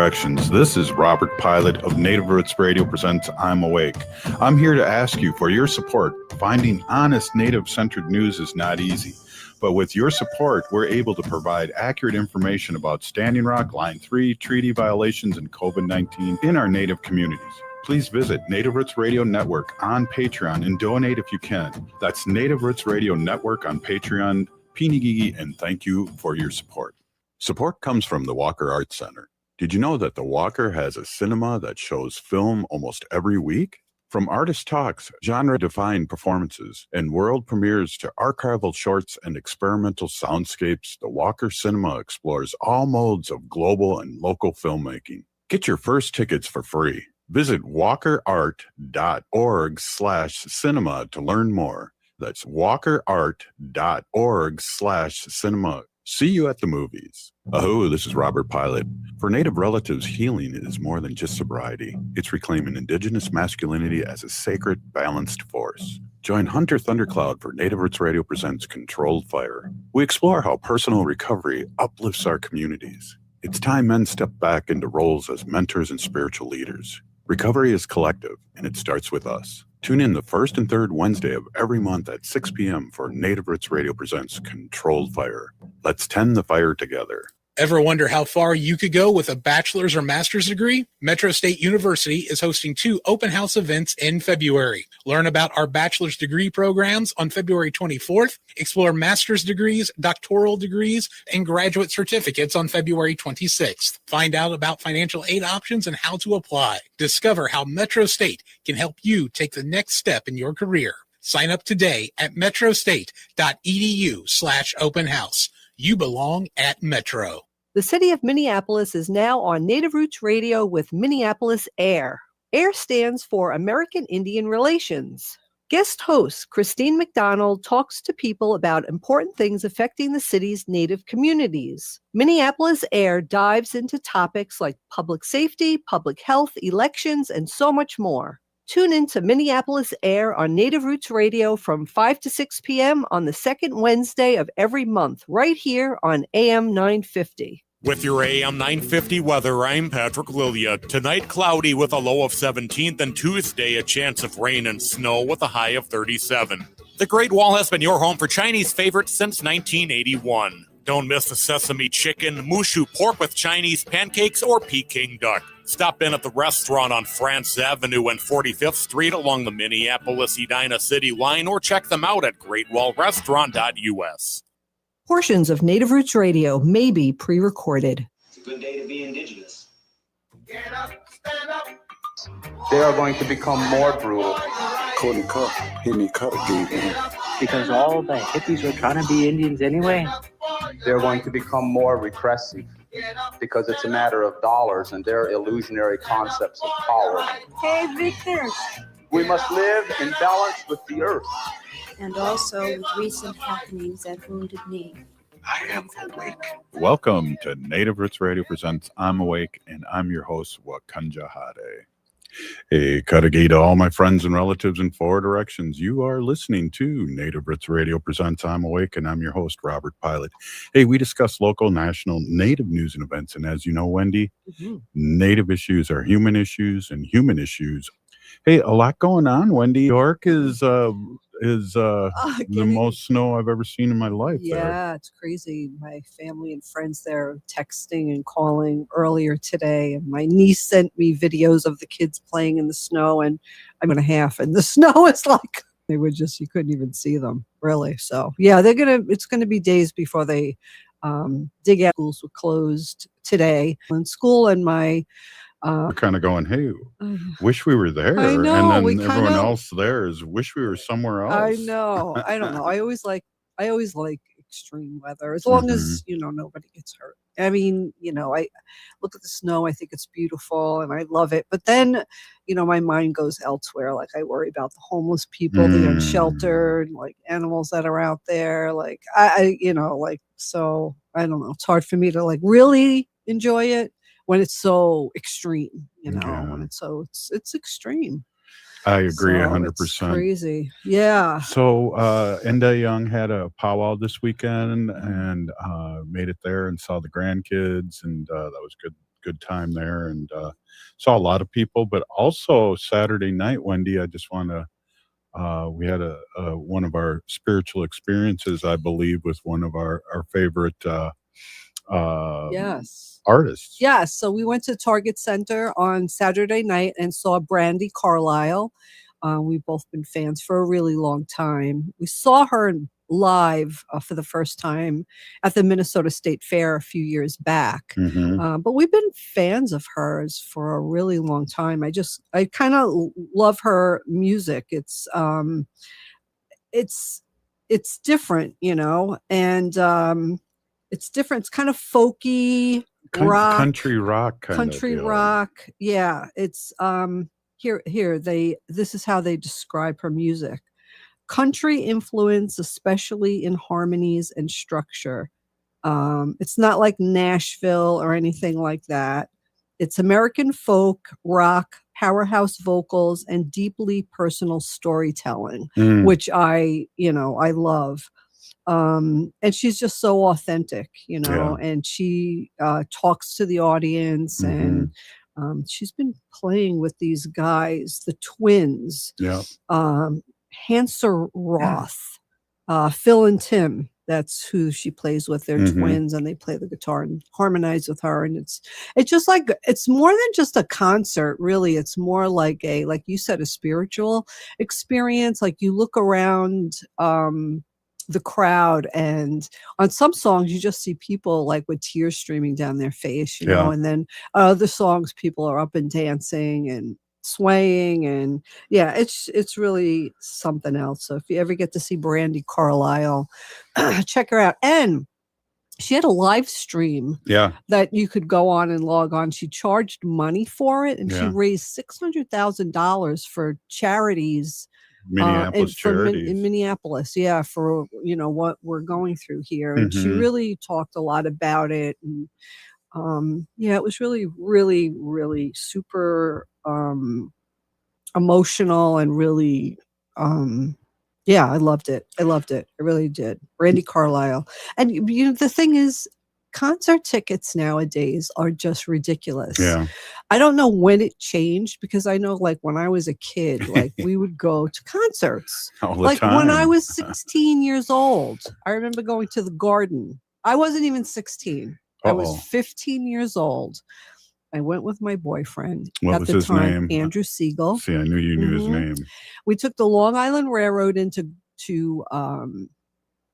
directions. This is Robert Pilot of Native Roots Radio presents I'm Awake. I'm here to ask you for your support. Finding honest Native-centered news is not easy, but with your support, we're able to provide accurate information about Standing Rock, Line 3, treaty violations, and COVID-19 in our Native communities. Please visit Native Roots Radio Network on Patreon and donate if you can. That's Native Roots Radio Network on Patreon. Pinigigi, and thank you for your support. Support comes from the Walker Arts Center. Did you know that the Walker has a cinema that shows film almost every week? From artist talks, genre-defined performances, and world premieres to archival shorts and experimental soundscapes, the Walker Cinema explores all modes of global and local filmmaking. Get your first tickets for free. Visit walkerart.org/cinema to learn more. That's walkerart.org/cinema. See you at the movies. Aho, this is Robert Pilot. For Native relatives, healing is more than just sobriety. It's reclaiming Indigenous masculinity as a sacred, balanced force. Join Hunter Thundercloud for Native Roots Radio presents Controlled Fire. We explore how personal recovery uplifts our communities. It's time men step back into roles as mentors and spiritual leaders. Recovery is collective, and it starts with us. Tune in the first and third Wednesday of every month at 6 p.m. for Native Roots Radio presents Controlled Fire. Let's tend the fire together. Ever wonder how far you could go with a bachelor's or master's degree? Metro State University is hosting 2 open house events in February. Learn about our bachelor's degree programs on February 24th. Explore master's degrees, doctoral degrees, and graduate certificates on February 26th. Find out about financial aid options and how to apply. Discover how Metro State can help you take the next step in your career. Sign up today at metrostate.edu/open house. You belong at Metro. The city of Minneapolis is now on Native Roots Radio with Minneapolis AIR. AIR stands for American Indian Relations. Guest host Christine McDonald talks to people about important things affecting the city's Native communities. Minneapolis AIR dives into topics like public safety, public health, elections, and so much more. Tune in to Minneapolis AIR on Native Roots Radio from 5 to 6 p.m. on the second Wednesday of every month, right here on AM 950. With your AM 950 weather, I'm Patrick Lilia. Tonight, cloudy with a low of 17, and Tuesday, a chance of rain and snow with a high of 37. The Great Wall has been your home for Chinese favorites since 1981. Don't miss the sesame chicken, mushu pork with Chinese pancakes, or Peking duck. Stop in at the restaurant on France Avenue and 45th Street along the Minneapolis-Edina City line, or check them out at greatwallrestaurant.us. Portions of Native Roots Radio may be pre-recorded. It's a good day to be indigenous. Get up, stand up. They are going to become more brutal. Couldn't cut, hit me cut again. Because all the hippies were trying to be Indians anyway. They're going to become more repressive because it's a matter of dollars and their illusionary concepts of power. Hey, Victor. We must live in balance with the earth. And also with recent happenings at Wounded Knee. I am awake. Welcome to Native Roots Radio presents I'm Awake, and I'm your host, Wakanja Hade. Hey, Kadagi to all my friends and relatives in 4 directions. You are listening to Native Roots Radio presents I'm Awake, and I'm your host, Robert Pilot. Hey, we discuss local, national, Native news and events, and as you know, Wendy, Native issues are human issues, and human issues. Hey, a lot going on, Wendy. York is the most snow I've ever seen in my life. Yeah, there. It's crazy. My family and friends there are texting and calling earlier today, and my niece sent me videos of the kids playing in the snow, and I'm in a half, and the snow is like they were just, you couldn't even see them really. So yeah, it's gonna be days before they dig out. Schools were closed today in school, and my we're kind of going, hey, wish we were there. I know, and then everyone else there is wish we were somewhere else. I know. I don't know. I always like extreme weather as long as, nobody gets hurt. I mean, I look at the snow, I think it's beautiful and I love it. But then, my mind goes elsewhere. Like I worry about the homeless people, the unsheltered, like animals that are out there. Like so I don't know. It's hard for me to like really enjoy it when it's so extreme, when it's it's extreme. I agree 100%. It's crazy. Yeah. So Enda Young had a powwow this weekend and made it there and saw the grandkids, and that was good time there, and saw a lot of people. But also Saturday night, Wendy, I just want to. We had a one of our spiritual experiences, I believe, with one of our favorite Yes. artists. Yes. So we went to Target Center on Saturday night and saw Brandy Carlisle. We've both been fans for a really long time. We saw her live for the first time at the Minnesota State Fair a few years back. But we've been fans of hers for a really long time. I kind of love her music. It's different, and it's different. It's kind of folky rock, country rock, country rock. Yeah, it's this is how they describe her music. Country influence, especially in harmonies and structure. It's not like Nashville or anything like that. It's American folk, rock, powerhouse vocals, and deeply personal storytelling, which I love. And she's just so authentic, and she talks to the audience, and she's been playing with these guys, the twins. Yeah. Hanser Roth, Phil and Tim. That's who she plays with. They're twins, and they play the guitar and harmonize with her. And it's just like, it's more than just a concert, really. It's more like like you said, a spiritual experience. Like you look around the crowd, and on some songs you just see people like with tears streaming down their face, and then other songs people are up and dancing and swaying, and it's really something else. So if you ever get to see Brandy Carlisle, check her out. And she had a live stream that you could go on and log on. She charged money for it, and she raised $600,000 for charities, Minneapolis charities in Minneapolis, for what we're going through here. And she really talked a lot about it, and it was really, really, really super emotional, and really I loved it. I really did. Brandy Carlisle. And the thing is, concert tickets nowadays are just ridiculous. I don't know when it changed, because I know, like, when I was a kid, like we would go to concerts all the like time. when I was 16 years old. I remember going to the Garden. I wasn't even 16. I was 15 years old. I went with my boyfriend What was his name? Andrew Siegel. See, I knew you knew his name. We took the Long Island Railroad into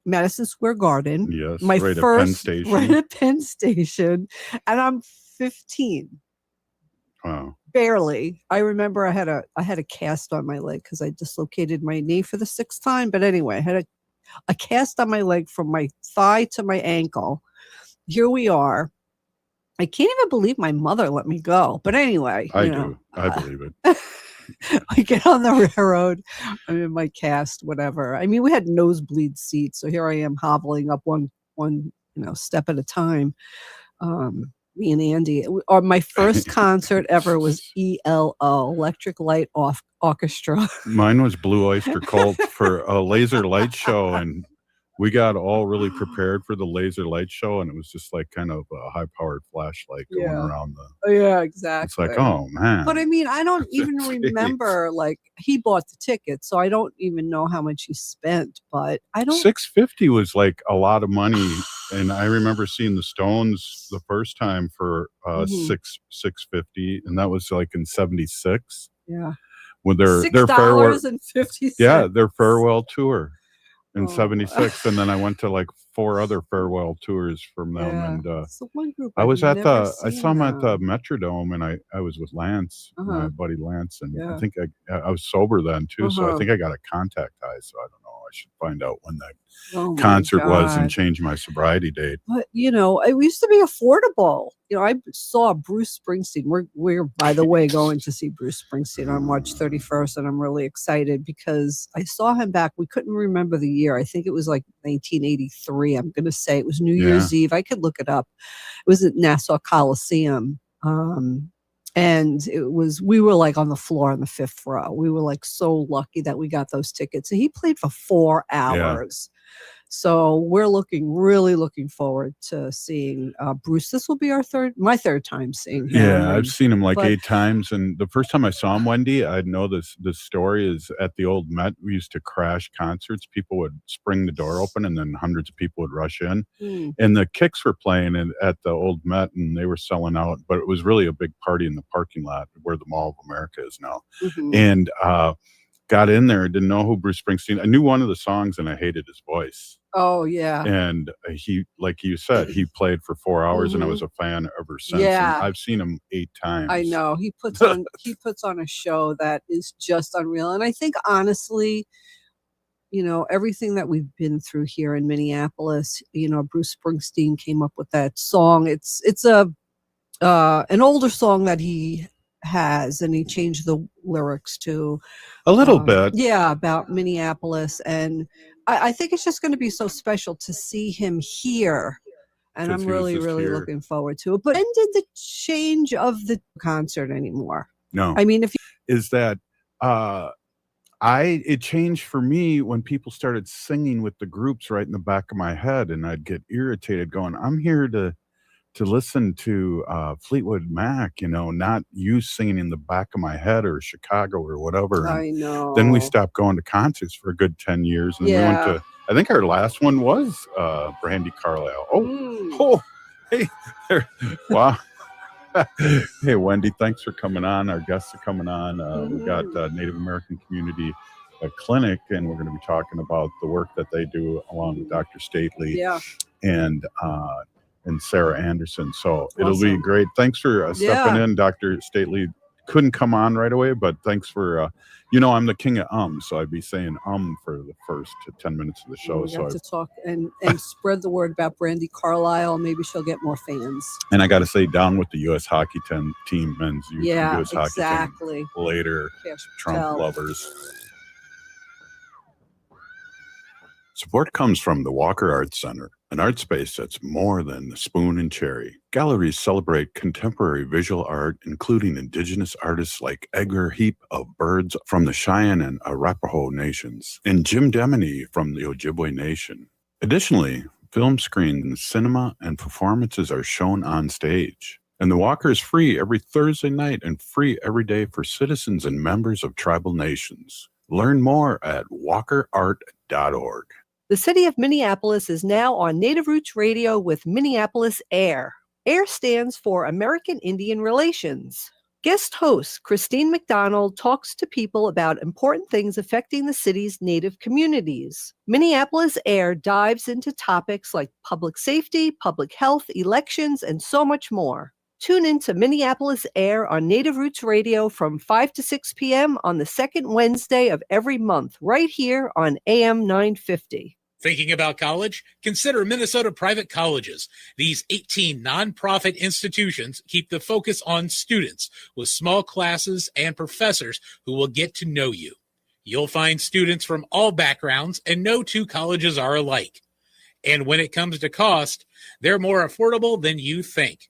Madison Square Garden. Yes, right at Penn Station, and I'm 15. Wow. Barely. I remember I had a cast on my leg because I dislocated my knee for the 6th time. But anyway, I had a cast on my leg from my thigh to my ankle. Here we are. I can't even believe my mother let me go. But anyway, I do. I believe it. I get on the railroad. I'm in my cast, whatever. I mean, we had nosebleed seats, so here I am hobbling up one step at a time. Me and Andy. My first concert ever was ELO, Electric Light Orchestra. Mine was Blue Oyster Cult for a laser light show, and we got all really prepared for the laser light show, and it was just like kind of a high-powered flashlight going around the. Yeah, exactly. It's like, oh man. But I mean, I don't even remember. Like, he bought the ticket, so I don't even know how much he spent. But I don't. $650 was like a lot of money, and I remember seeing the Stones the first time for $650, and that was like in '76. Yeah. With their $6.50. Yeah, their farewell tour. In 76, and then I went to like 4 other farewell tours from them, and so one group I was at I saw them at the Metrodome, and I was with Lance, my buddy Lance, and I think I was sober then too, so I think I got a contact high, so I don't know. I should find out when that concert was and change my sobriety date. But it used to be affordable. I saw Bruce Springsteen. We're by the way going to see Bruce Springsteen on March 31st, and I'm really excited because I saw him back. We couldn't remember the year. I think it was like 1983. I'm going to say it was New Year's Eve. I could look it up. It was at Nassau Coliseum. And we were like on the floor on the 5th row. We were like so lucky that we got those tickets. And he played for 4 hours. So we're really looking forward to seeing Bruce. This will be my third time seeing him. Yeah, I've seen him like but- 8 times, and the first time I saw him, Wendy, I know this story is at the old Met. We used to crash concerts. People would spring the door open, and then hundreds of people would rush in. And the Kicks were playing at the old Met, and they were selling out. But it was really a big party in the parking lot where the Mall of America is now. And got in there, didn't know who Bruce Springsteen. I knew one of the songs, and I hated his voice. Oh yeah. And he, like you said, he played for 4 hours, and I was a fan ever since. Yeah. And I've seen him 8 times. I know he puts on a show that is just unreal. And I think honestly, everything that we've been through here in Minneapolis, Bruce Springsteen came up with that song. It's an older song that he has, and he changed the lyrics to a little bit. Yeah, about Minneapolis. And I think it's just going to be so special to see him here. And I'm really looking forward to it. But when did the change of the concert anymore? No. I mean, is that it changed for me when people started singing with the groups right in the back of my head, and I'd get irritated going, I'm here to listen to Fleetwood Mac, not you singing in the back of my head, or Chicago or whatever. I know. Then we stopped going to concerts for a good 10 years. And we went to, I think our last one was Brandy Carlisle. Oh, hey there. Wow. Hey, Wendy, thanks for coming on. Our guests are coming on. We've got Native American Community Clinic, and we're going to be talking about the work that they do along with Dr. Stately and Sarah Andersen. So it'll be great. Thanks for stepping in. Dr. Stately couldn't come on right away, but thanks for, I'm the king of so I'd be saying for the first 10 minutes of the show. We have to talk and spread the word about Brandy Carlisle. Maybe she'll get more fans. And I got to say, down with the U.S. hockey team, men's U.S. exactly. hockey team. Later, Trump lovers. Support comes from the Walker Arts Center, an art space that's more than the spoon and cherry. Galleries celebrate contemporary visual art, including indigenous artists like Edgar Heap of birds from the Cheyenne and Arapaho nations, and Jim Deminy from the Ojibwe Nation. Additionally, film screens, cinema, and performances are shown on stage. And the Walker is free every Thursday night and free every day for citizens and members of tribal nations. Learn more at walkerart.org. The city of Minneapolis is now on Native Roots Radio with Minneapolis AIR. AIR stands for American Indian Relations. Guest host Christine McDonald talks to people about important things affecting the city's Native communities. Minneapolis AIR dives into topics like public safety, public health, elections, and so much more. Tune in to Minneapolis AIR on Native Roots Radio from 5 to 6 p.m. on the second Wednesday of every month, right here on AM 950. Thinking about college? Consider Minnesota Private Colleges. These 18 nonprofit institutions keep the focus on students with small classes and professors who will get to know you. You'll find students from all backgrounds, and no two colleges are alike. And when it comes to cost, they're more affordable than you think.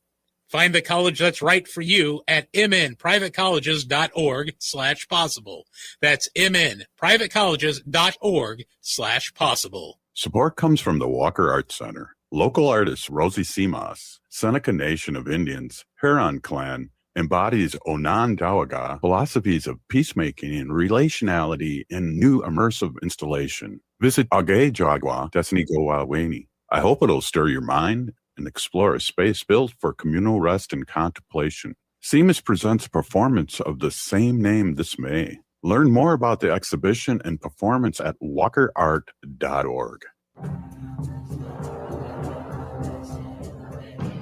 Find the college that's right for you at mnprivatecolleges.org/possible. That's mnprivatecolleges.org/possible. Support comes from the Walker Arts Center. Local artist Rosie Simas, Seneca Nation of Indians, Huron Clan, embodies Onondaga philosophies of peacemaking and relationality in new immersive installation. Visit Agejagwa Desnigowaweni. I hope it'll stir your mind and explore a space built for communal rest and contemplation. Simas presents a performance of the same name this May. Learn more about the exhibition and performance at walkerart.org.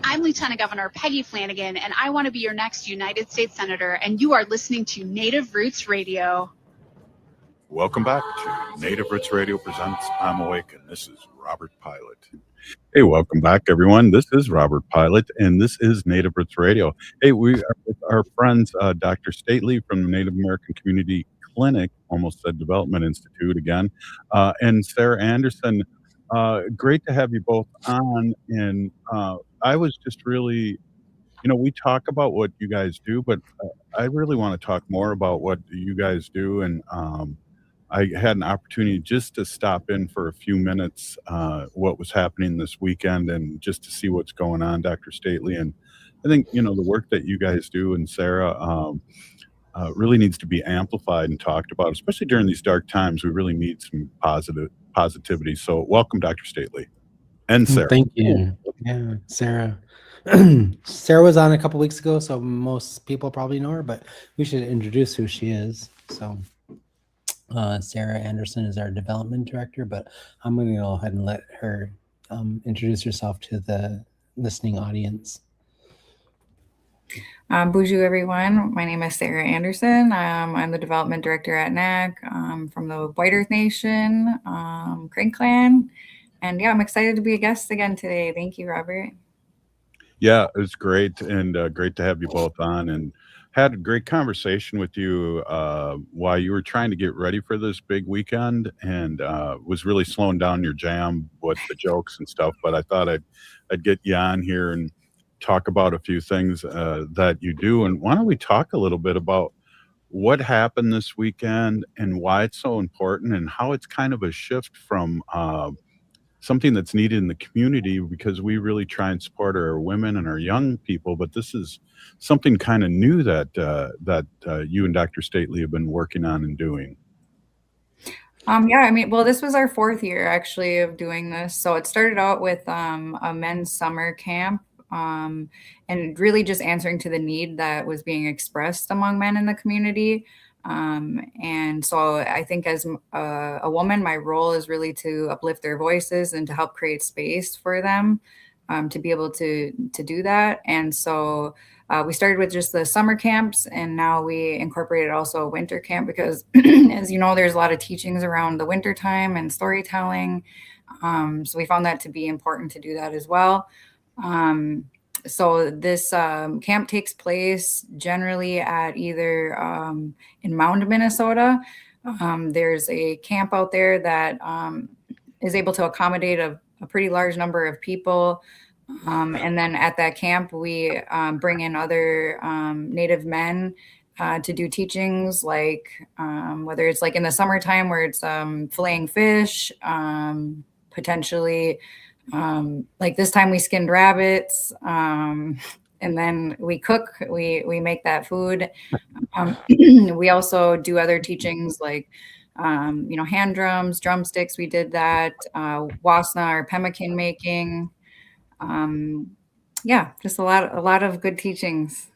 I'm Lieutenant Governor Peggy Flanagan, and I want to be your next United States Senator, and you are listening to Native Roots Radio. Welcome back to Native Roots Radio presents I'm Awake, and this is Robert Pilot. Hey, welcome back, everyone. This is Robert Pilot, and this is Native Roots Radio. Hey, we are with our friends, Dr. Stately from the Native American Community Clinic, almost said Development Institute again, and Sarah Andersen. Great to have you both on. And I was just really, we talk about what you guys do, but I really want to talk more about what you guys do. And I had an opportunity just to stop in for a few minutes, what was happening this weekend, and just to see what's going on, Dr. Stately. And I think, the work that you guys do, and Sarah, really needs to be amplified and talked about, especially during these dark times. We really need some positivity. So welcome, Dr. Stately and Sarah. Thank you. Yeah, Sarah. Sarah was on a couple weeks ago, so most people probably know her, but we should introduce who she is. So Sarah Andersen is our development director, but I'm going to go ahead and let her introduce herself to the listening audience. Bonjour, everyone. My name is Sarah Andersen. I'm the development director at NAC from the White Earth Nation, Crank Clan. And yeah, I'm excited to be a guest again today. Thank you, Robert. Yeah, it was great, and great to have you both on, and had a great conversation with you while you were trying to get ready for this big weekend, and was really slowing down your jam with the jokes and stuff. But I thought I'd get you on here and talk about a few things that you do. And why don't we talk a little bit about what happened this weekend and why it's so important, and how it's kind of a shift from something that's needed in the community, because we really try and support our women and our young people. But this is something kind of new that you and Dr. Stately have been working on and doing. Yeah, I mean, well, this was our 4th year actually of doing this. So it started out with a men's summer camp, and really just answering to the need that was being expressed among men in the community. And so I think as a woman, my role is really to uplift their voices and to help create space for them to be able to do that. And so we started with just the summer camps, and now we incorporated also a winter camp because, as you know, there's a lot of teachings around the winter time and storytelling. So we found that to be important to do that as well. So this camp takes place generally at either in Mound, Minnesota. There's a camp out there that is able to accommodate a pretty large number of people. And then at that camp, we bring in other Native men to do teachings, like whether it's like in the summertime where it's filleting fish, potentially like this time we skinned rabbits, and then we cook, we make that food. We also do other teachings like, hand drums, drumsticks. We did that, wasna or pemmican making. Yeah, just a lot of good teachings.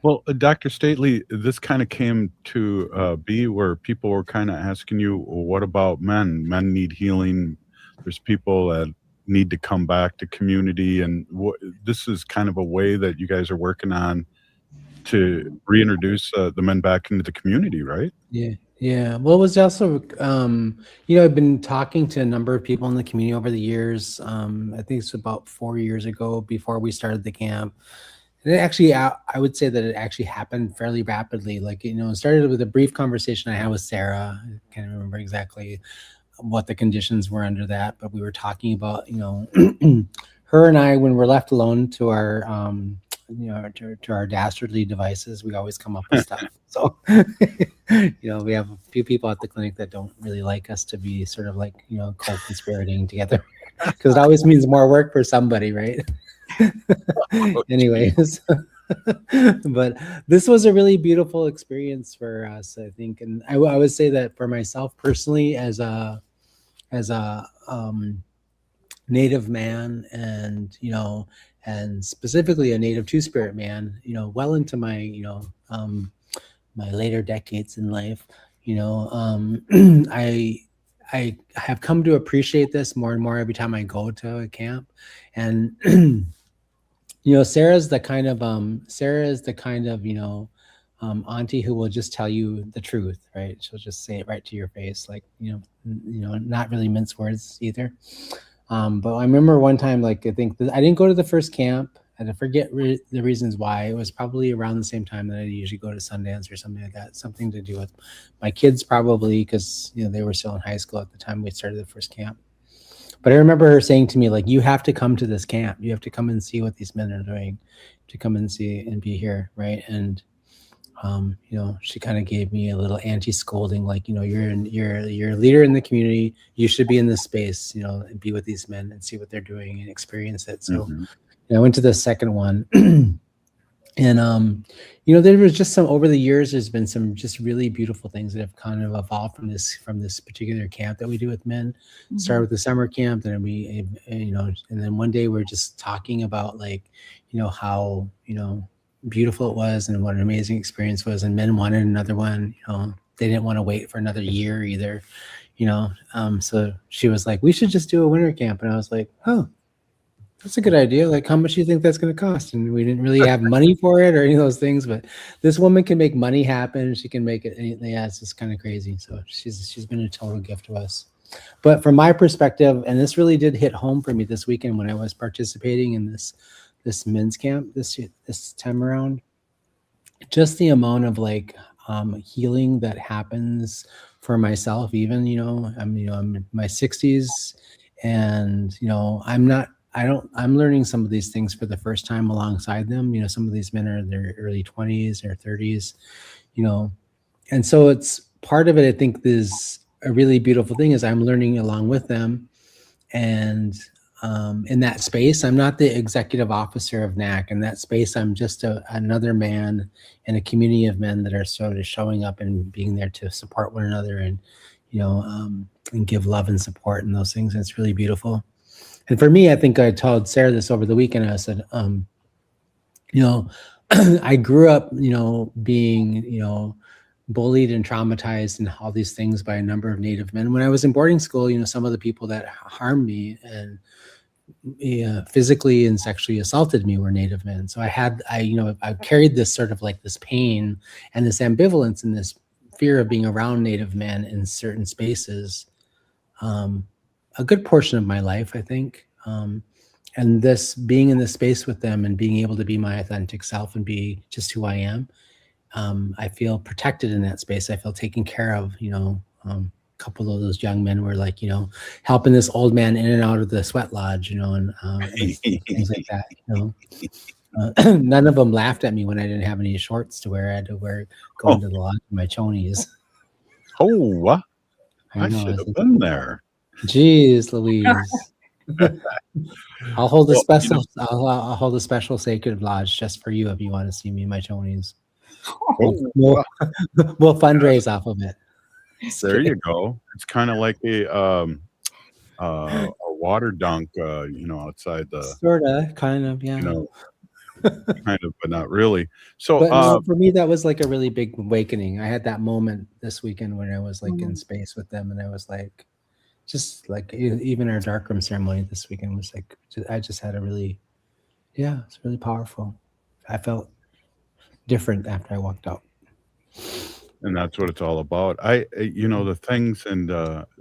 Well, Dr. Stately, this kind of came to be where people were kind of asking you, well, what about men? Men need healing. There's people that need to come back to community, and this is kind of a way that you guys are working on to reintroduce the men back into the community, right? Yeah. Well, it was also, I've been talking to a number of people in the community over the years. I think it's about 4 years ago before we started the camp. And it actually, I would say that it actually happened fairly rapidly. Like, it started with a brief conversation I had with Sarah. I can't remember exactly what the conditions were under that, but we were talking about, her and I, when we're left alone to our, to our dastardly devices, we always come up with stuff. So, we have a few people at the clinic that don't really like us to be sort of like, co-conspirating together, because it always means more work for somebody, right? Anyways, but this was a really beautiful experience for us, I think. And I would say that for myself personally, as a Native man, and and specifically a Native Two-Spirit man, well into my my later decades in life, I have come to appreciate this more and more every time I go to a camp. And Sarah's the kind of auntie who will just tell you the truth, right? She'll just say it right to your face, like, not really mince words either. But I remember one time, like, I think I didn't go to the first camp, and I forget the reasons why. It was probably around the same time that I usually go to Sundance or something like that. Something to do with my kids, probably, because they were still in high school at the time we started the first camp. But I remember her saying to me, like, you have to come to this camp. You have to come and see what these men are doing, to come and see and be here, right? And she kind of gave me a little anti-scolding, like, you're a leader in the community. You should be in this space, and be with these men and see what they're doing and experience it. So I went to the second one. And there was just some, over the years, there's been some just really beautiful things that have kind of evolved from this particular camp that we do with men. Started with the summer camp, and then and then one day we're just talking about, like, how beautiful it was and what an amazing experience was, and men wanted another one. They didn't want to wait for another year either. So she was like, we should just do a winter camp, and I was like, oh, that's a good idea. Like, how much do you think that's going to cost? And we didn't really have money for it or any of those things, but this woman can make money happen. She can make it. Yeah, it's just kind of crazy. So she's been a total gift to us. But from my perspective, and this really did hit home for me this weekend when I was participating in this men's camp this time around, just the amount of healing that happens for myself. Even I'm in my 60s, and I'm learning some of these things for the first time alongside them. Some of these men are in their early 20s or 30s, and so it's part of it. I think is a really beautiful thing is I'm learning along with them. And in that space, I'm not the executive officer of NAC. In that space, I'm just another man in a community of men that are sort of showing up and being there to support one another and, and give love and support and those things. And it's really beautiful. And for me, I think I told Sarah this over the weekend. I said, I grew up, being, bullied and traumatized and all these things by a number of Native men. When I was in boarding school, some of the people that harmed me and physically and sexually assaulted me were Native men. So I carried this sort of like this pain and this ambivalence and this fear of being around Native men in certain spaces. A good portion of my life, I think. And this being in this space with them and being able to be my authentic self and be just who I am, I feel protected in that space. I feel taken care of. A couple of those young men were like, helping this old man in and out of the sweat lodge, and things like that. None of them laughed at me when I didn't have any shorts to wear. I had to go into the lodge in my chonies. Oh, I should have been there. Jeez, Louise. I'll hold a special. I'll hold a special sacred lodge just for you if you want to see me in my chonies. We'll fundraise off of it. There you go. It's kind of like a water dunk, outside the sorta, kind of, yeah. Kind of, but not really. So, but no, for me, that was like a really big awakening. I had that moment this weekend when I was like in space with them, and I was like, just like even our darkroom ceremony this weekend was like, I just had a really, it's really powerful. I felt different after I walked out. And that's what it's all about. The things, and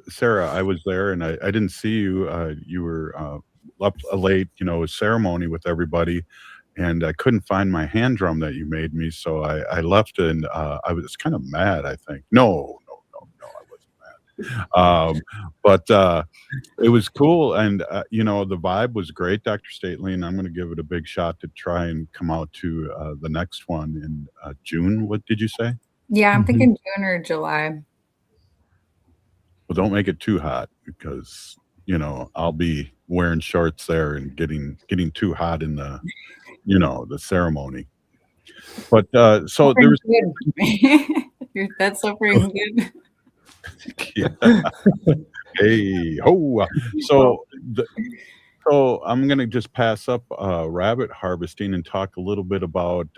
Sarah, I was there and I didn't see you. You were up late, ceremony with everybody, and I couldn't find my hand drum that you made me. So I left, and I was kind of mad, I think. No, I wasn't mad. But it was cool. And, the vibe was great, Dr. Stately, and I'm going to give it a big shot to try and come out to the next one in June. What did you say? Yeah, I'm thinking June or July. Well, don't make it too hot because, I'll be wearing shorts there and getting too hot in the, the ceremony. But so there's that's so pretty good. Yeah. Hey, ho. So I'm going to just pass up rabbit harvesting and talk a little bit about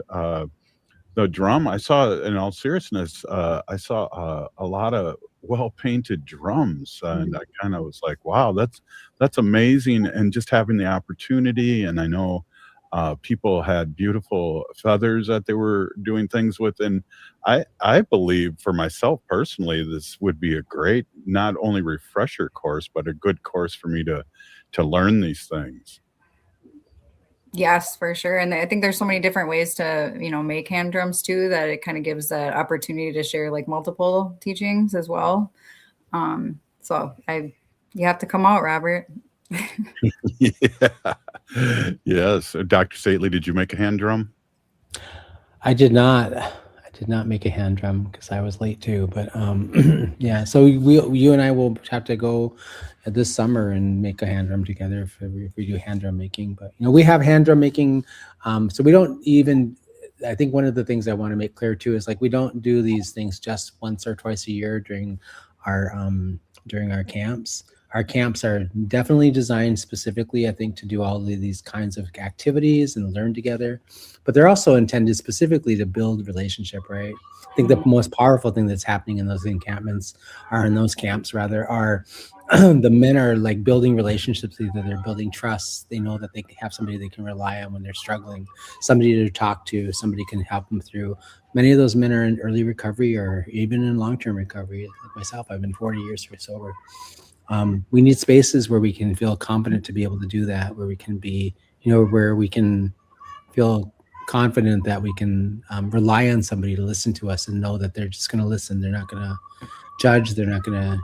the drum. I saw, in all seriousness, I saw a lot of well-painted drums, and I kind of was like, wow, that's amazing. And just having the opportunity, and I know people had beautiful feathers that they were doing things with, and I believe for myself personally, this would be a great, not only refresher course, but a good course for me to learn these things. Yes, for sure. And I think there's so many different ways to, make hand drums too, that it kind of gives that opportunity to share like multiple teachings as well. So you have to come out, Robert. Yeah. Yes. Dr. Stately, did you make a hand drum? I did not. did not make a hand drum because I was late too. But yeah, so you and I will have to go this summer and make a hand drum together if we do hand drum making. But we have hand drum making, so we don't even. I think one of the things I want to make clear too is like we don't do these things just once or twice a year during our camps. Our camps are definitely designed specifically, I think, to do all of these kinds of activities and learn together, but they're also intended specifically to build relationship, right? I think the most powerful thing that's happening in those camps are the men are like building relationships. Either they're building trust. They know that they have somebody they can rely on when they're struggling, somebody to talk to, somebody can help them through. Many of those men are in early recovery or even in long-term recovery. Like myself, I've been 40 years sober. We need spaces where we can feel confident to be able to do that, where we can be, where we can feel confident that we can rely on somebody to listen to us and know that they're just going to listen. They're not going to judge. They're not going to,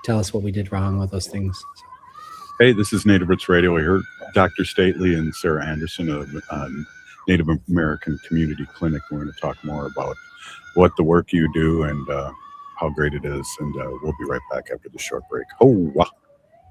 tell us what we did wrong, all those things. Hey, this is Native Roots Radio. We heard Dr. Stately and Sarah Andersen of Native American Community Clinic. We're going to talk more about what the work you do and how great it is. And we'll be right back after the short break. Oh, wow.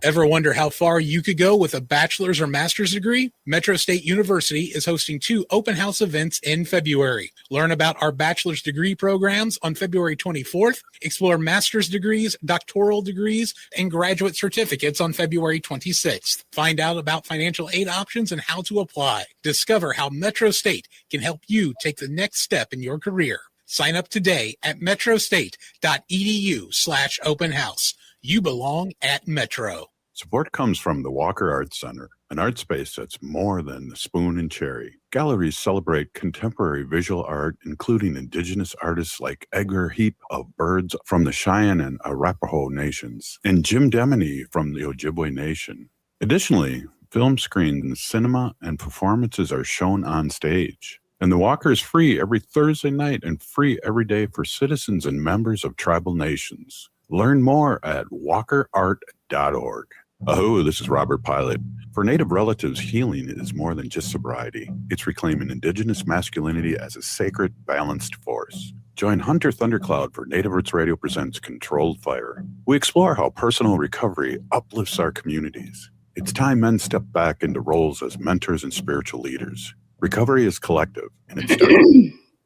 Ever wonder how far you could go with a bachelor's or master's degree? Metro State University is hosting 2 open house events in February. Learn about our bachelor's degree programs on February 24th. Explore master's degrees, doctoral degrees, and graduate certificates on February 26th. Find out about financial aid options and how to apply. Discover how Metro State can help you take the next step in your career. Sign up today at metrostate.edu/open house. You belong at Metro. Support comes from the Walker Arts Center, an art space that's more than the spoon and cherry. Galleries celebrate contemporary visual art, including indigenous artists like Edgar Heap of birds from the Cheyenne and Arapaho nations, and Jim Demeny from the Ojibwe Nation. Additionally, film screens, cinema, and performances are shown on stage. And the Walker is free every Thursday night and free every day for citizens and members of tribal nations. Learn more at walkerart.org. Oh, this is Robert Pilot. For Native relatives, healing is more than just sobriety. It's reclaiming Indigenous masculinity as a sacred, balanced force. Join Hunter Thundercloud for Native Roots Radio presents Controlled Fire. We explore how personal recovery uplifts our communities. It's time men step back into roles as mentors and spiritual leaders. Recovery is collective, and it starts.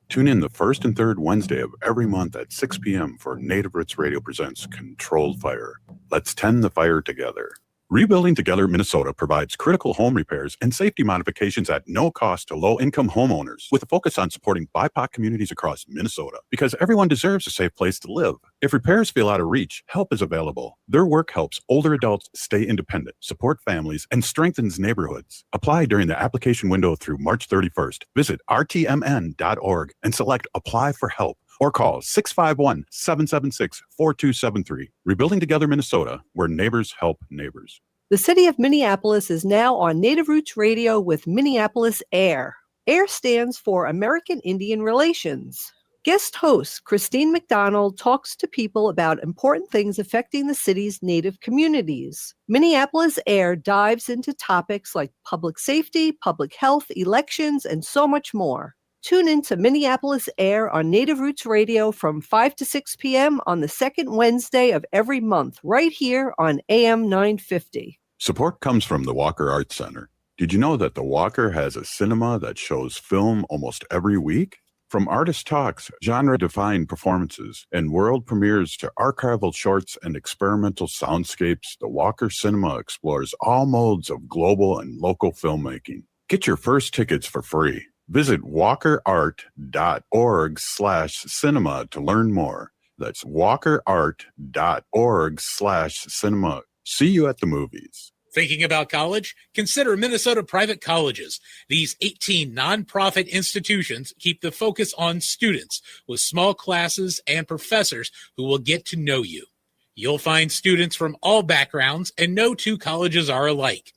Tune in the first and third Wednesday of every month at 6 p.m. for Native Roots Radio presents Controlled Fire. Let's tend the fire together. Rebuilding Together Minnesota provides critical home repairs and safety modifications at no cost to low-income homeowners, with a focus on supporting BIPOC communities across Minnesota, because everyone deserves a safe place to live. If repairs feel out of reach, help is available. Their work helps older adults stay independent, support families, and strengthens neighborhoods. Apply during the application window through March 31st. Visit rtmn.org and select Apply for Help, or call 651-776-4273. Rebuilding Together Minnesota, where neighbors help neighbors. The city of Minneapolis is now on Native Roots Radio with Minneapolis AIR. AIR stands for American Indian Relations. Guest host Christine McDonald talks to people about important things affecting the city's Native communities. Minneapolis AIR dives into topics like public safety, public health, elections, and so much more. Tune in to Minneapolis AIR on Native Roots Radio from 5 to 6 p.m. on the second Wednesday of every month, right here on AM 950. Support comes from the Walker Arts Center. Did you know that the Walker has a cinema that shows film almost every week? From artist talks, genre-defined performances, and world premieres to archival shorts and experimental soundscapes, the Walker Cinema explores all modes of global and local filmmaking. Get your first tickets for free. Visit walkerart.org/cinema to learn more. That's walkerart.org/cinema. See you at the movies. Thinking about college? Consider Minnesota Private Colleges. These 18 nonprofit institutions keep the focus on students with small classes and professors who will get to know you. You'll find students from all backgrounds, and no two colleges are alike.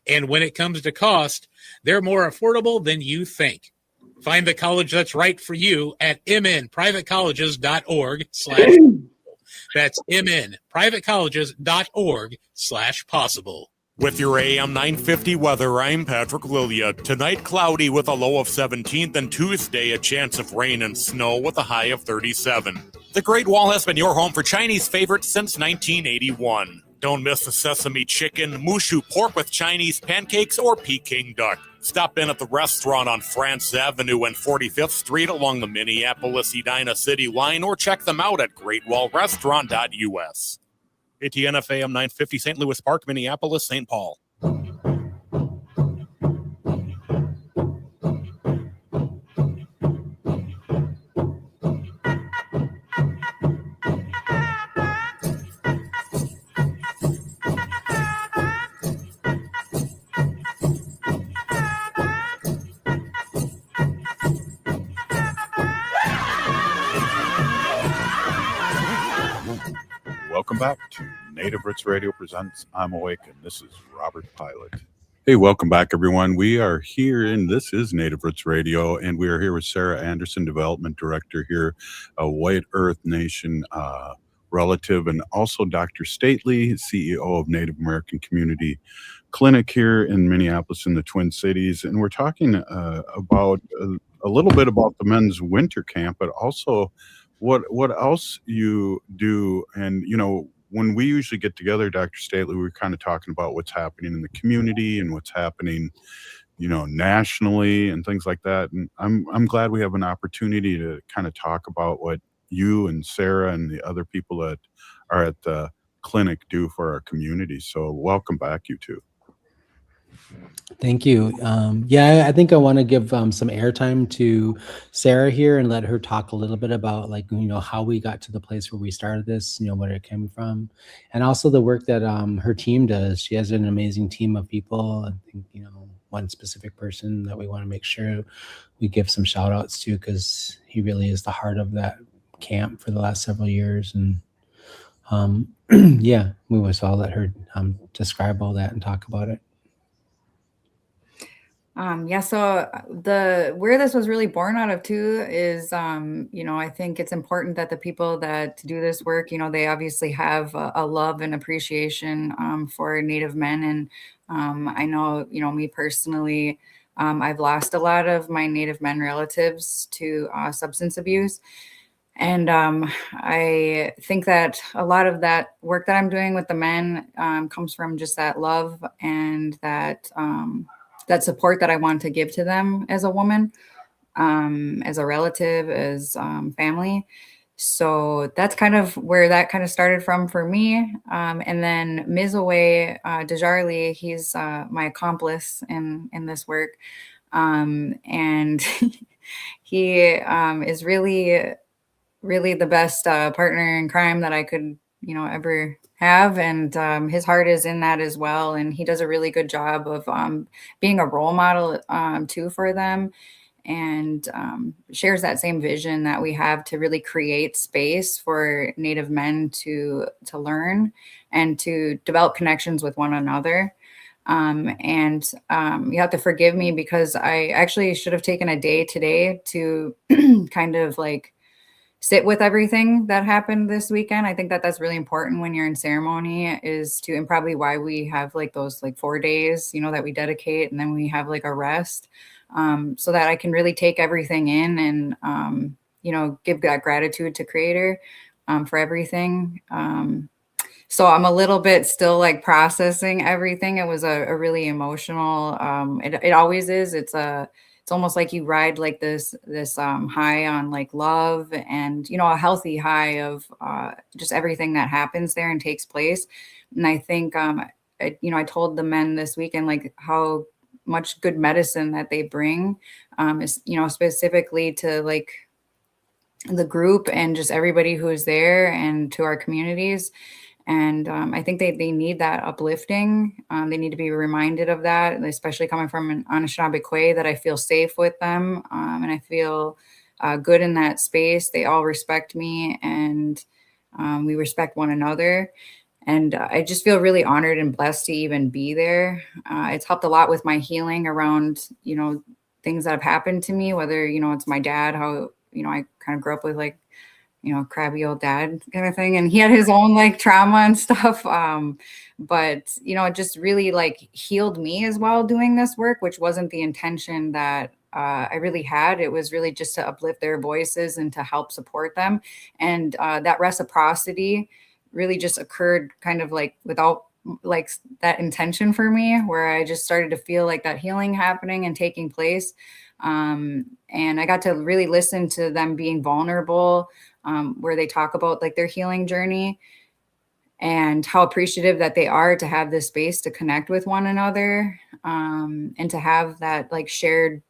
And when it comes to cost, they're more affordable than you think. Find the college that's right for you at mnprivatecolleges.org/ That's mnprivatecolleges.org/possible. With your AM 950 weather, I'm Patrick Lilia. Tonight, cloudy with a low of 17th, and Tuesday, a chance of rain and snow with a high of 37. The Great Wall has been your home for Chinese favorites since 1981. Don't miss the sesame chicken, mushu pork with Chinese pancakes, or Peking duck. Stop in at the restaurant on France Avenue and 45th Street along the Minneapolis-Edina City line, or check them out at greatwallrestaurant.us. ATNF AM 950 St. Louis Park, Minneapolis, St. Paul. Welcome back to Native Roots Radio presents I'm Awake, and this is Robert Pilot. Hey, welcome back, everyone. We are here, and this is Native Roots Radio, and we are here with Sarah Andersen, Development Director here, a White Earth Nation relative, and also Dr. Stately, CEO of Native American Community Clinic here in Minneapolis in the Twin Cities. And we're talking about a little bit about the men's winter camp, but also what else you do. And, you know, when we usually get together, Dr. Stately, we're kind of talking about what's happening in the community and what's happening, you know, nationally and things like that. And I'm glad we have an opportunity to kind of talk about what you and Sarah and the other people that are at the clinic do for our community. So welcome back, you two. Thank you. Yeah, I think I want to give some airtime to Sarah here and let her talk a little bit about, like, you know, how we got to the place where we started this, you know, where it came from, and also the work that her team does. She has an amazing team of people. I think, you know, one specific person that we want to make sure we give some shout outs to, because he really is the heart of that camp for the last several years. And yeah, we was all let her describe all that and talk about it. Yeah, so where this was really born out of too is, you know, I think it's important that the people that do this work, you know, they obviously have a love and appreciation for Native men. And I know, you know, me personally, I've lost a lot of my Native men relatives to substance abuse. And I think that a lot of that work that I'm doing with the men comes from just that love and that that support that I want to give to them as a woman, as a relative, as family. So that's kind of where that kind of started from for me. And then Mizaway Dejarli, he's my accomplice in this work. And he is really the best partner in crime that I could, you know, ever have. And his heart is in that as well. And he does a really good job of being a role model too for them, and shares that same vision that we have to really create space for Native men to learn and to develop connections with one another. And you have to forgive me because I actually should have taken a day today to kind of like sit with everything that happened this weekend. I think that that's really important when you're in ceremony, is to, and probably why we have like those like 4 days, you know, that we dedicate, and then we have like a rest, so that I can really take everything in and, you know, give that gratitude to Creator for everything. So I'm a little bit still like processing everything. It was a really emotional, it always is. It's almost like you ride like this high on like love and, you know, a healthy high of just everything that happens there and takes place. And I think, you know, I told the men this weekend, like how much good medicine that they bring, is, you know, specifically to like the group and just everybody who is there and to our communities. And I think they need that uplifting. They need to be reminded of that, especially coming from an Anishinaabe, that I feel safe with them. And I feel good in that space. They all respect me, and we respect one another. And I just feel really honored and blessed to even be there. It's helped a lot with my healing around, you know, things that have happened to me, whether, you know, it's my dad, how, you know, I kind of grew up with like crabby old dad kind of thing. And he had his own like trauma and stuff. But, it just really like healed me as well doing this work, which wasn't the intention that I really had. It was really just to uplift their voices and to help support them. And that reciprocity really just occurred kind of like without like that intention for me, where I just started to feel like that healing happening and taking place. And I got to really listen to them being vulnerable, where they talk about like their healing journey and how appreciative that they are to have this space to connect with one another, and to have that like shared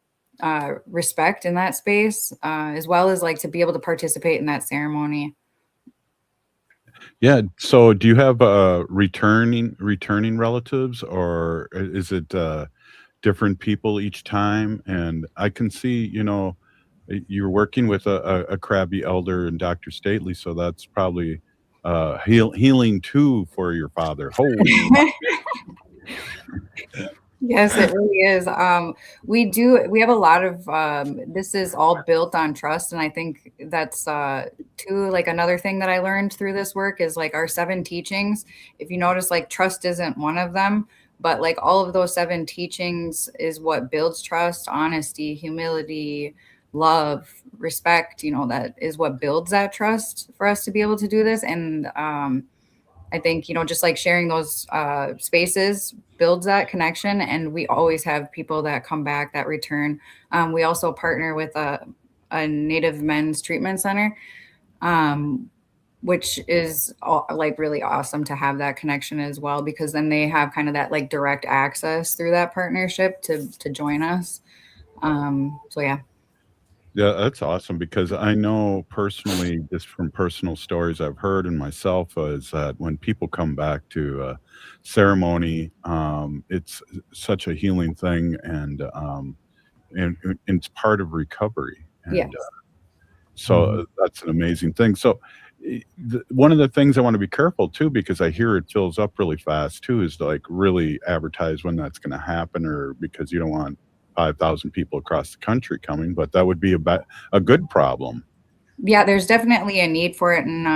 respect in that space, as well as like to be able to participate in that ceremony. Yeah. So, do you have returning relatives, or is it different people each time? And I can see, you're working with a crabby elder and Dr. Stately, so that's probably healing too for your father. Holy. Yes, it really is. We have a lot of, this is all built on trust. And I think that's too, like another thing that I learned through this work is like our 7 teachings. If you notice, like trust isn't one of them, but like all of those 7 teachings is what builds trust, honesty, humility, love, respect, that is what builds that trust for us to be able to do this. And I think, just like sharing those spaces builds that connection. And we always have people that come back, that return. We also partner with a Native Men's Treatment Center, which is like really awesome to have that connection as well, because then they have kind of that like direct access through that partnership to join us. So yeah. Yeah, that's awesome, because I know personally, just from personal stories I've heard and myself, is that when people come back to ceremony, it's such a healing thing, and it's part of recovery. And Yes. so that's an amazing thing. So one of the things I want to be careful too, because I hear it fills up really fast too, is to like really advertise when that's going to happen, or because you don't want 5,000 people across the country coming, but that would be a good problem. Yeah, there's definitely a need for it. And,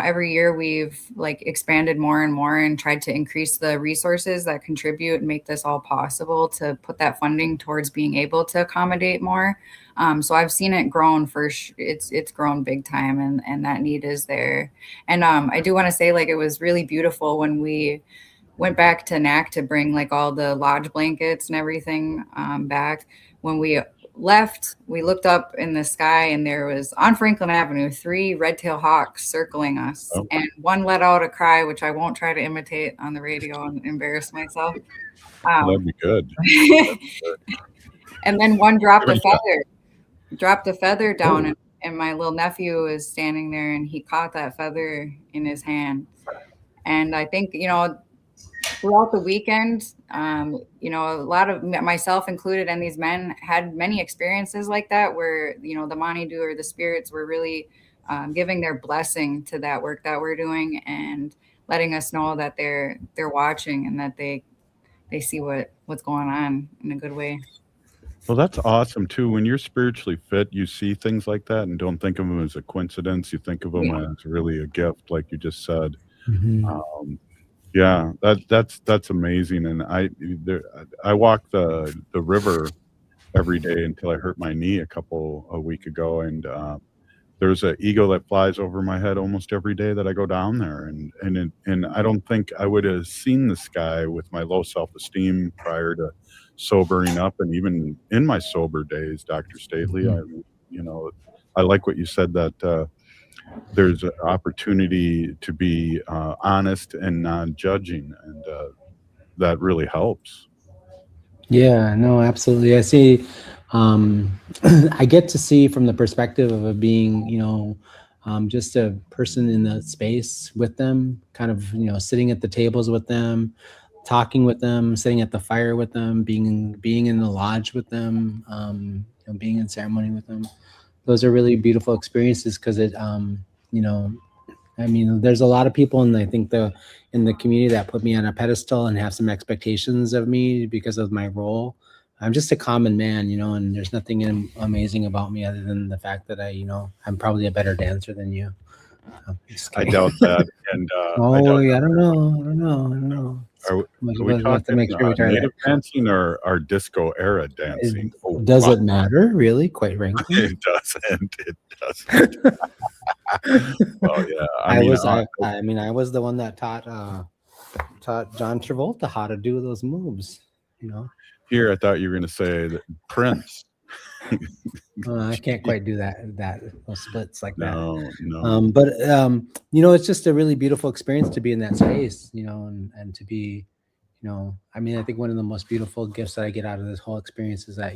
every year we've like expanded more and more and tried to increase the resources that contribute and make this all possible, to put that funding towards being able to accommodate more. So I've seen it grown it's grown big time, and that need is there. And I do want to say, like, it was really beautiful when we went back to NAC to bring like all the lodge blankets and everything back. When we left, we looked up in the sky, and there was on Franklin Avenue 3 red-tailed hawks circling us. Oh. And one let out a cry, which I won't try to imitate on the radio and embarrass myself. That'd be good. And then one dropped a feather down, and my little nephew is standing there, and he caught that feather in his hand. And I think, throughout the weekend, a lot of myself included, and these men had many experiences like that, where, the Manitou or the spirits were really giving their blessing to that work that we're doing, and letting us know that they're watching, and that they see what's going on in a good way. Well, that's awesome too. When you're spiritually fit, you see things like that and don't think of them as a coincidence. You think of them as really a gift, like you just said. Mm-hmm. Yeah, that's amazing. And I walk the river every day until I hurt my knee a week ago, and there's an eagle that flies over my head almost every day that I go down there, and I don't think I would have seen the sky with my low self-esteem prior to sobering up, and even in my sober days, Dr. Stately. I like what you said, that there's an opportunity to be honest and non-judging, and that really helps. Yeah, no, absolutely. I see. I get to see from the perspective of it being, just a person in the space with them, kind of, sitting at the tables with them, talking with them, sitting at the fire with them, being in the lodge with them, being in ceremony with them. Those are really beautiful experiences, because it, there's a lot of people, and I think in the community, that put me on a pedestal and have some expectations of me because of my role. I'm just a common man, and there's nothing amazing about me other than the fact that I'm probably a better dancer than you. I doubt that. And I don't know. Are we We have to talking make sure we try native that. dancing or disco era dancing? Does it matter, really? Quite frankly, It doesn't. It doesn't. Well, yeah. I was the one that taught John Travolta how to do those moves. Here, I thought you were going to say that Prince. I can't quite do those splits like that. No. But it's just a really beautiful experience to be in that space, and to be, I think one of the most beautiful gifts that I get out of this whole experience is that,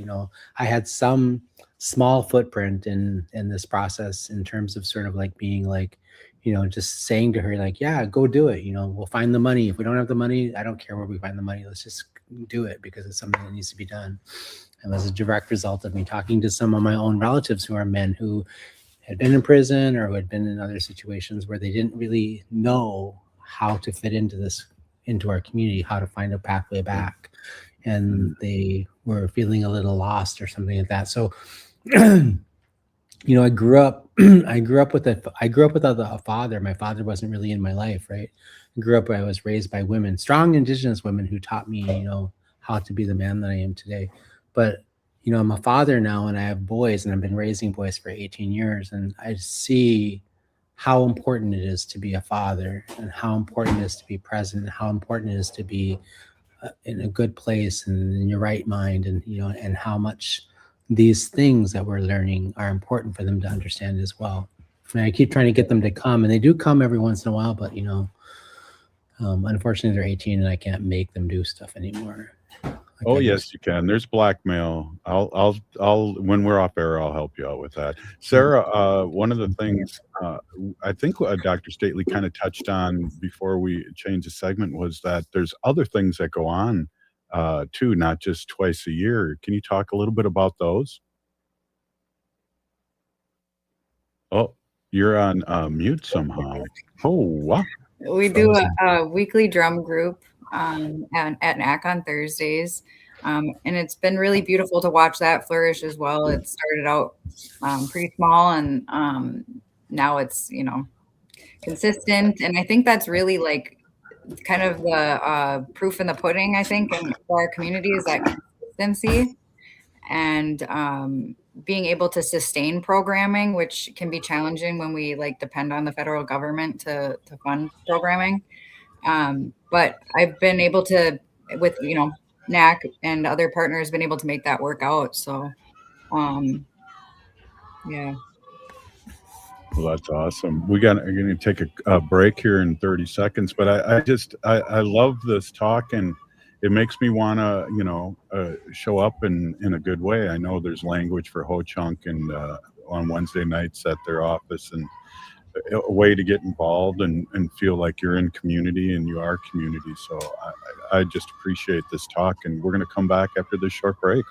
I had some small footprint in this process in terms of sort of like being like, just saying to her, like, yeah, go do it. We'll find the money. If we don't have the money, I don't care where we find the money. Let's just do it because it's something that needs to be done. It was a direct result of me talking to some of my own relatives who are men who had been in prison or who had been in other situations where they didn't really know how to fit into our community, how to find a pathway back. And they were feeling a little lost or something like that. So, I grew up without a father. My father wasn't really in my life, right? I was raised by women, strong Indigenous women who taught me, how to be the man that I am today. But, I'm a father now and I have boys and I've been raising boys for 18 years. And I see how important it is to be a father and how important it is to be present, and how important it is to be in a good place and in your right mind. And, and how much these things that we're learning are important for them to understand as well. I keep trying to get them to come, and they do come every once in a while, but, unfortunately they're 18 and I can't make them do stuff anymore. Yes, you can. There's blackmail. I'll when we're off air, I'll help you out with that. Sarah, one of the things I think Dr. Stately kind of touched on before we changed the segment was that there's other things that go on too, not just twice a year. Can you talk a little bit about those? Oh, you're on mute somehow. Oh, wow. We do a weekly drum group at NAC on Thursdays. And it's been really beautiful to watch that flourish as well. It started out pretty small, and now it's, consistent. And I think that's really like kind of the proof in the pudding, I think, and for our community is that consistency and being able to sustain programming, which can be challenging when we depend on the federal government to fund programming. But I've been able to, with, NAC and other partners, been able to make that work out. So, yeah. Well, that's awesome. We're going to take a break here in 30 seconds, but I love this talk, and it makes me want to, show up in a good way. I know there's language for Ho Chunk and on Wednesday nights at their office, and a way to get involved and feel like you're in community and you are community. So I just appreciate this talk, and we're going to come back after this short break.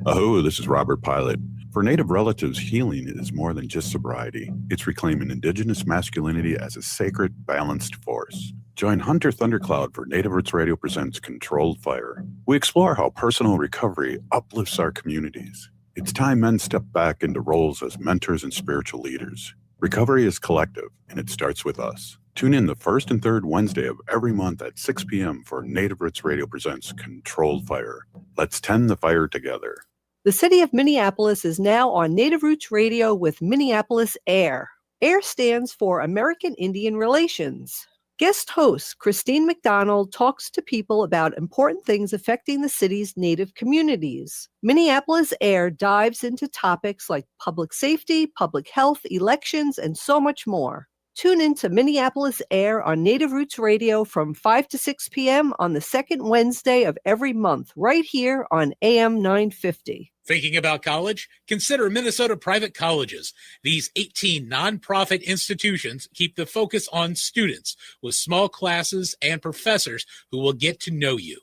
This is Robert Pilot. For Native relatives, healing is more than just sobriety. It's reclaiming Indigenous masculinity as a sacred, balanced force. Join Hunter Thundercloud for Native Roots Radio presents Controlled Fire. We explore how personal recovery uplifts our communities. It's time men step back into roles as mentors and spiritual leaders. Recovery is collective, and it starts with us. Tune in the first and third Wednesday of every month at 6 p.m. for Native Roots Radio presents Controlled Fire. Let's tend the fire together. The city of Minneapolis is now on Native Roots Radio with Minneapolis AIR. AIR stands for American Indian Relations. Guest host Christine McDonald talks to people about important things affecting the city's Native communities. Minneapolis AIR dives into topics like public safety, public health, elections, and so much more. Tune in to Minneapolis AIR on Native Roots Radio from 5 to 6 p.m. on the second Wednesday of every month, right here on AM 950. Thinking about college? Consider Minnesota Private Colleges. These 18 nonprofit institutions keep the focus on students with small classes and professors who will get to know you.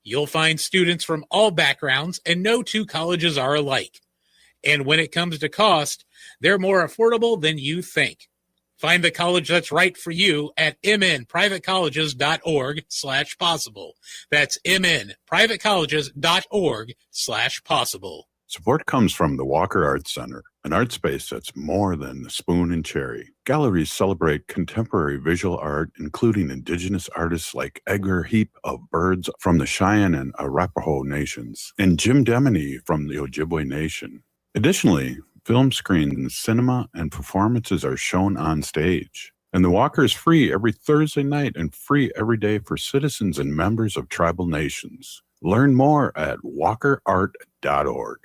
You'll find students from all backgrounds, and no two colleges are alike. And when it comes to cost, they're more affordable than you think. Find the college that's right for you at mnprivatecolleges.org/possible. That's mnprivatecolleges.org/possible. Support comes from the Walker Arts Center, an art space that's more than a spoon and cherry. Galleries celebrate contemporary visual art, including indigenous artists like Edgar Heap of Birds from the Cheyenne and Arapaho nations, and Jim Demeny from the Ojibwe Nation. Additionally, film screens, cinema, and performances are shown on stage. And the Walker is free every Thursday night and free every day for citizens and members of tribal nations. Learn more at walkerart.org.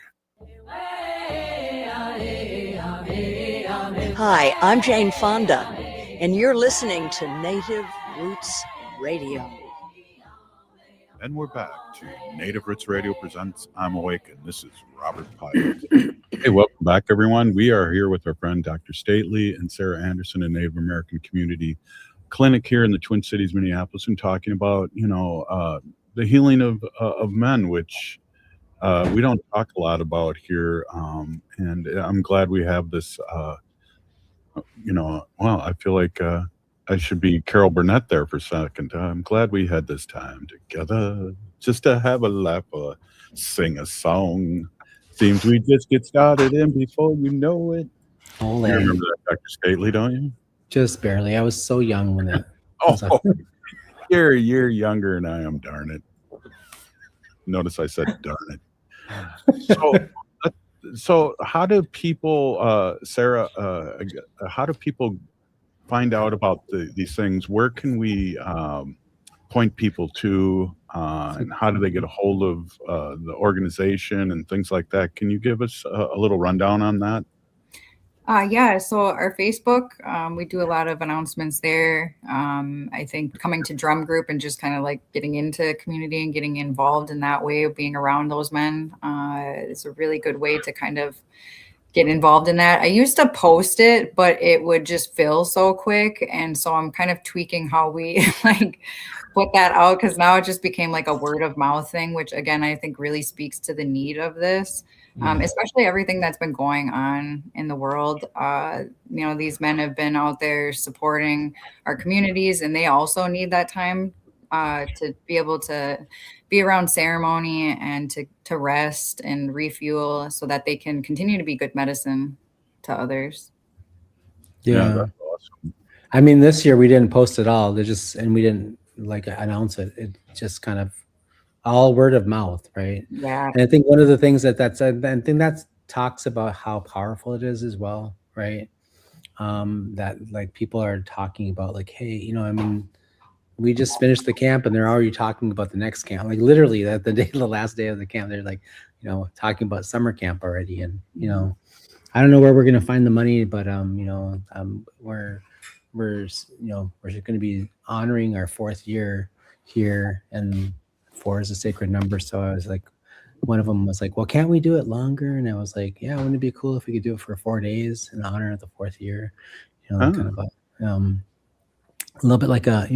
Hi, I'm Jane Fonda, and you're listening to Native Roots Radio. And we're back to Native Roots Radio presents I'm Awake, and this is Robert Pilot. Hey, welcome back, everyone. We are here with our friend Dr. Stately and Sarah Andersen, a Native American Community Clinic here in the Twin Cities, Minneapolis, and talking about, the healing of men, which we don't talk a lot about here. And I'm glad we have this, I feel like I should be Carol Burnett there for a second. I'm glad we had this time together just to have a laugh, sing a song. Seems we just get started and before you know it. You remember that, Dr. Stately, don't you? Just barely. I was so young when that. You're younger than I am, darn it. Notice I said darn it. So how do people, Sarah, how do people find out about these things? Where can we point people to, and how do they get a hold of the organization and things like that? Can you give us a little rundown on that? Yeah, so our Facebook, we do a lot of announcements there. I think coming to drum group and just kind of like getting into community and getting involved in that way of being around those men is a really good way to kind of get involved in that. I used to post it, but it would just fill so quick. And so I'm kind of tweaking how we like put that out, because now it just became like a word of mouth thing, which again, I think really speaks to the need of this. Especially everything that's been going on in the world. These men have been out there supporting our communities, and they also need that time to be able to be around ceremony and to rest and refuel so that they can continue to be good medicine to others. Yeah. That's awesome. I mean, this year we didn't post at all. We didn't like announce it. It just kind of all word of mouth, right? Yeah. And I think one of the things I think that talks about how powerful it is as well, right? That like people are talking about like, hey, we just finished the camp and they're already talking about the next camp. Like literally the last day of the camp, they're like, talking about summer camp already. And, I don't know where we're going to find the money, but, we're going to be honoring our 4th year here, and 4 is a sacred number. So I was like, one of them was like, well, can't we do it longer? And I was like, yeah, wouldn't it be cool if we could do it for 4 days in honor of the 4th year? Kind of a little bit like like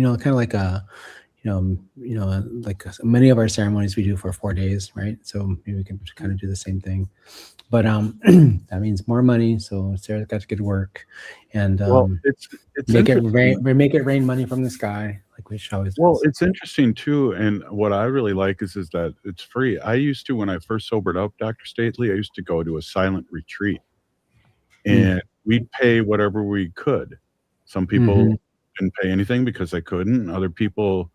many of our ceremonies we do for 4 days, right? So maybe we can kind of do the same thing. But that means more money. So Sarah's got to get to work, and it's make it rain money from the sky, like we should always. Well, it's interesting too, and what I really like is that it's free. I used to, when I first sobered up, Dr. Stately, I used to go to a silent retreat, and we'd pay whatever we could. Some people didn't pay anything because they couldn't. Other people,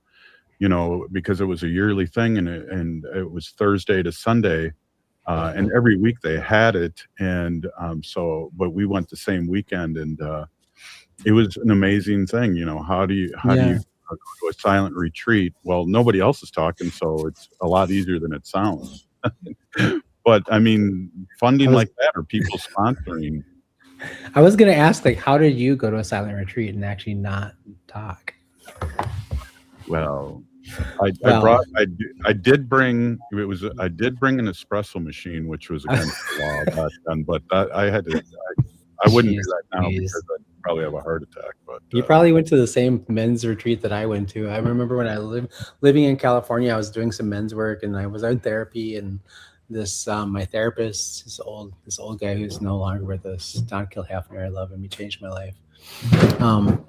because it was a yearly thing, and it was Thursday to Sunday. And every week they had it. And but we went the same weekend, and it was an amazing thing. How do you go to a silent retreat? Well, nobody else is talking, so it's a lot easier than it sounds. But I mean, funding like that, or people sponsoring. I was going to ask, like, how did you go to a silent retreat and actually not talk? Well, I did bring an espresso machine, which was against the law back then, but I had to. I wouldn't do that now because I'd probably have a heart attack. But you probably went to the same men's retreat that I went to. I remember when I living in California, I was doing some men's work, and I was in therapy, and this my therapist, this old guy who's no longer with us, Don Kilhafner, I love him. He changed my life.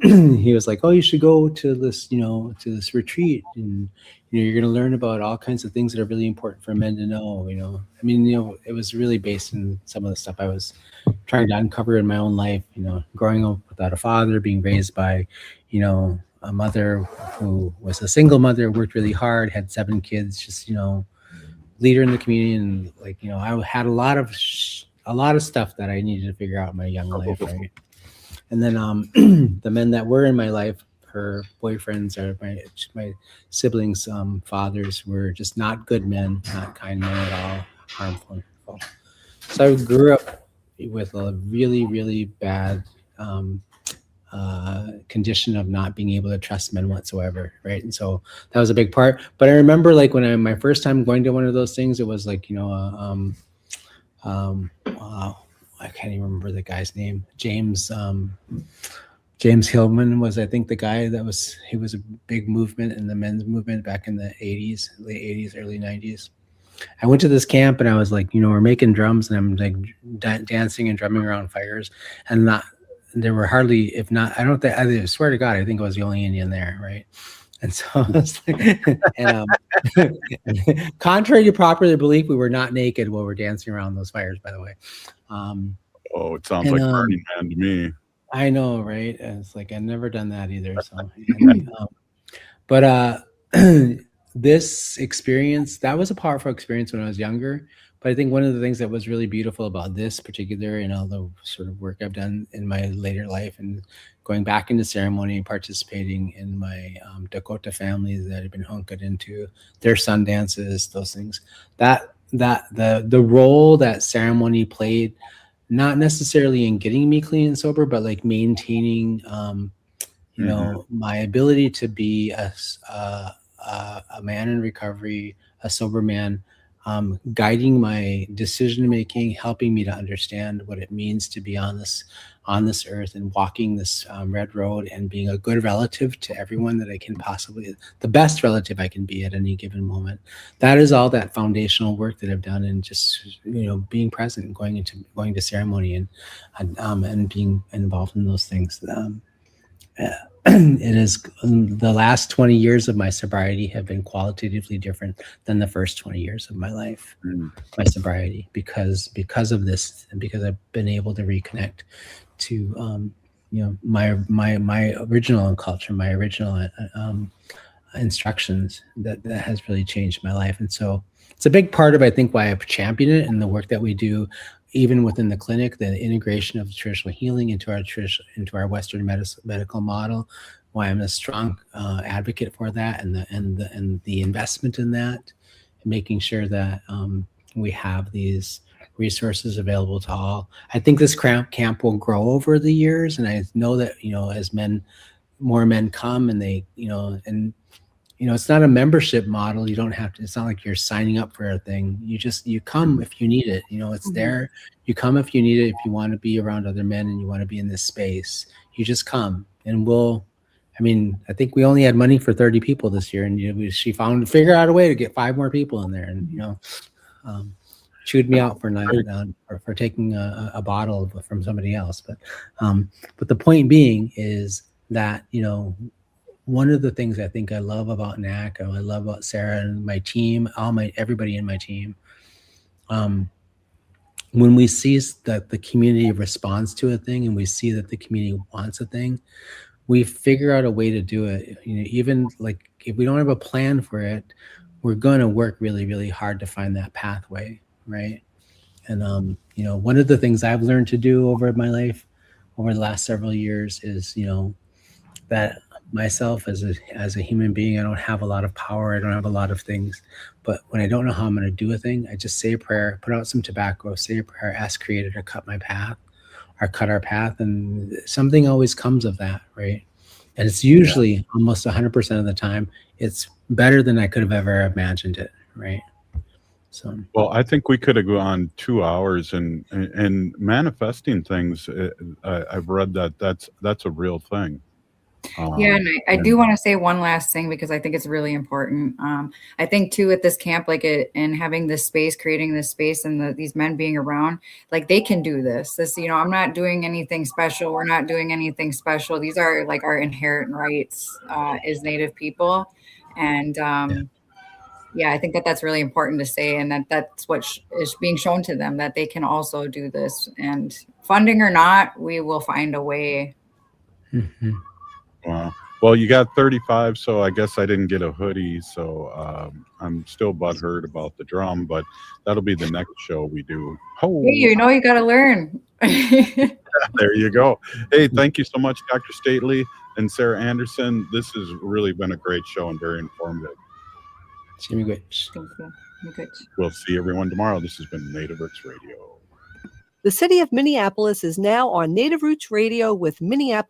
he was like, "Oh, you should go to this, to this retreat, and you're going to learn about all kinds of things that are really important for men to know." I mean, it was really based in some of the stuff I was trying to uncover in my own life. Growing up without a father, being raised by, a mother who was a single mother, worked really hard, had 7 kids, just leader in the community, and I had a lot of stuff that I needed to figure out in my young life, right? And then the men that were in my life, her boyfriends or my siblings' fathers, were just not good men, not kind men at all, harmful and hurtful. So I grew up with a really, really bad condition of not being able to trust men whatsoever, right? And so that was a big part. But I remember, like, when my first time going to one of those things, it was like, I can't even remember the guy's name. James Hillman was, I think, the guy he was a big movement in the men's movement back in the 80s, late 80s, early 90s. I went to this camp and I was like, we're making drums and I'm like dancing and drumming around fires, and there were hardly, if not, I swear to God, I think I was the only Indian there, right? And so I was like, contrary to popular belief, we were not naked while we're dancing around those fires, by the way. It sounds like Burning Man to me. I know, right? And it's like, I've never done that either. So, this experience, that was a powerful experience when I was younger. But I think one of the things that was really beautiful about this particular and all the sort of work I've done in my later life and going back into ceremony and participating in my Dakota families that had been hunkered into their sun dances, those things, that the role that ceremony played, not necessarily in getting me clean and sober, but like maintaining, my ability to be a man in recovery, a sober man, guiding my decision making, helping me to understand what it means to be on this earth and walking this red road and being a good relative to everyone that I can possibly, the best relative I can be at any given moment. That is all that foundational work that I've done, and just being present and going to ceremony and being involved in those things. It is, the last 20 years of my sobriety have been qualitatively different than the first 20 years of my life, my sobriety, because of this, and because I've been able to reconnect to my original culture, my original instructions. That has really changed my life. And so it's a big part of, I think, why I've championed it and the work that we do, even within the clinic, the integration of traditional healing into our Western medical model. Why I'm a strong advocate for that, and the investment in that, and making sure that we have these resources available to all. I think this camp will grow over the years, and I know that as more men come, and they it's not a membership model. You don't have to, it's not like you're signing up for a thing. You come if you need it. It's there. You come if you need it, if you want to be around other men and you want to be in this space. You just come, and I think we only had money for 30 people this year, and she figured out a way to get 5 more people in there, and chewed me out for taking a bottle from somebody else. But the point being is that one of the things I think I love about NAC, I love about Sarah and my team, everybody in my team, when we see that the community responds to a thing, and we see that the community wants a thing, we figure out a way to do it. Even like if we don't have a plan for it, we're going to work really, really hard to find that pathway, right? And one of the things I've learned to do over my life, over the last several years, is that myself as a human being, I don't have a lot of power, I don't have a lot of things, but when I don't know how I'm going to do a thing, I just say a prayer, put out some tobacco, say a prayer, ask Creator to cut my path, or cut our path, and something always comes of that, right? And it's usually almost 100% of the time, it's better than I could have ever imagined it, right? So, well, I think we could have gone 2 hours and manifesting things. I've read that's a real thing. Yeah, and I do want to say one last thing because I think it's really important. I think too at this camp, like and having this space, creating this space, and these men being around, like they can do this. This, I'm not doing anything special. We're not doing anything special. These are like our inherent rights as Native people, and yeah, I think that's really important to say, and that's what is being shown to them, that they can also do this, and funding or not, we will find a way. Mm-hmm. Wow. Well, you got 35, so I guess I didn't get a hoodie, so I'm still butthurt about the drum, but that'll be the next show we do. Oh, hey, you got to learn. There you go. Hey, thank you so much, Dr. Stately and Sarah Anderson. This has really been a great show and very informative. Thank you. We'll see everyone tomorrow. This has been Native Roots Radio. The city of Minneapolis is now on Native Roots Radio with Minneapolis